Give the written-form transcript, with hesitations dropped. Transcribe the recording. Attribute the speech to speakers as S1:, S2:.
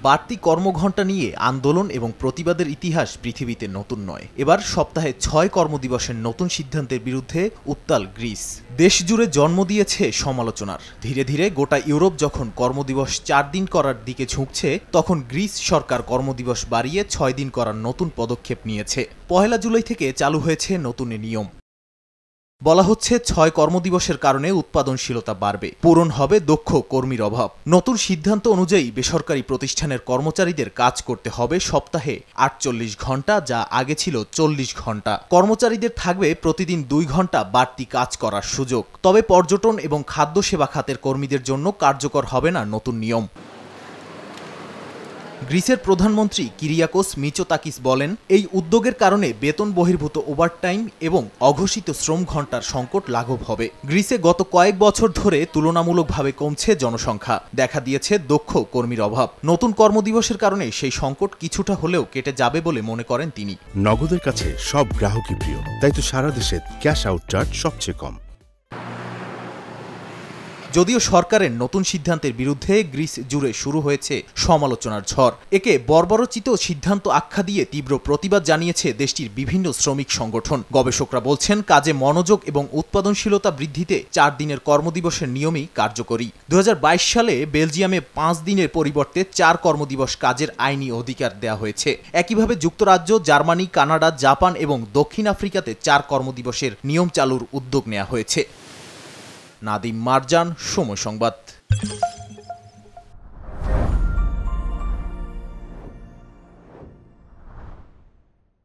S1: বাড়তি কর্মঘণ্টা নিয়ে আন্দোলন এবং প্রতিবাদের ইতিহাস পৃথিবীতে নতুন নয়। এবার সপ্তাহে ৬ কর্মদিবসের নতুন সিদ্ধান্তের বিরুদ্ধে উত্তাল গ্রিস। দেশ জুড়ে জন্ম দিয়েছে সমালোচনার। ধীরে ধীরে গোটা ইউরোপ যখন কর্মদিবস ৪ দিন করার দিকে ঝুঁকছে, তখন গ্রিস সরকার কর্মদিবস বাড়িয়ে ৬ দিন করার নতুন পদক্ষেপ নিয়েছে। ১ জুলাই থেকে চালু হয়েছে নতুন নিয়ম। বলা হচ্ছে ৬ কর্মদিবসের কারণে উৎপাদনশীলতা বাড়বে, পূরণ হবে দক্ষ কর্মীর অভাব। নতুন সিদ্ধান্ত অনুযায়ী বেসরকারি প্রতিষ্ঠানের কর্মচারীদের কাজ করতে হবে সপ্তাহে ৪৮ ঘন্টা, যা আগে ছিল ৪০ ঘন্টা। কর্মচারীদের থাকবে প্রতিদিন ২ ঘন্টা বাড়তি কাজ করার সুযোগ। তবে পর্যটন এবং খাদ্য সেবা খাতের কর্মীদের জন্য কার্যকর হবে না নতুন নিয়ম। গ্রিসের প্রধানমন্ত্রী কিরিয়াকোস মিচোতাকিস বলেন, এই উদ্যোগের কারণে বেতন বহির্ভূত ওভারটাইম এবং অঘোষিত শ্রম ঘণ্টার সংকট লাঘব হবে। গ্রিসে গত কয়েক বছর ধরে তুলনামূলকভাবে কমছে জনসংখ্যা, দেখা দিয়েছে দক্ষ কর্মীর অভাব। নতুন কর্মদিবসের কারণে সেই সংকট কিছুটা হলেও কেটে যাবে বলে মনে করেন তিনি।
S2: নগদের কাছে সব গ্রাহকই প্রিয়, তাই তো সারা দেশে ক্যাশ আউট চার্জ সবচেয়ে কম।
S1: যদিও সরকারের নতুন সিদ্ধান্তের বিরুদ্ধে গ্রিস জুড়ে শুরু হয়েছে সমালোচনার ঝড়। একে বর্বরোচিত সিদ্ধান্ত আখ্যা দিয়ে তীব্র প্রতিবাদ জানিয়েছে দেশটির বিভিন্ন শ্রমিক সংগঠন। গবেষকরা বলছেন, কাজে মনোযোগ এবং উৎপাদনশীলতা বৃদ্ধিতে ৪ দিনের কর্মদিবসের নিয়মই কার্যকরী। ২০২২ সালে বেলজিয়ামে ৫ দিনের পরিবর্তে ৪ কর্মদিবস কাজের আইনি অধিকার দেওয়া হয়েছে। একইভাবে যুক্তরাজ্য, জার্মানি, কানাডা, জাপান এবং দক্ষিণ আফ্রিকাতে ৪ কর্মদিবসের নিয়ম চালুর উদ্যোগ নেওয়া হয়েছে। নাদিম মারজান, সময় সংবাদ।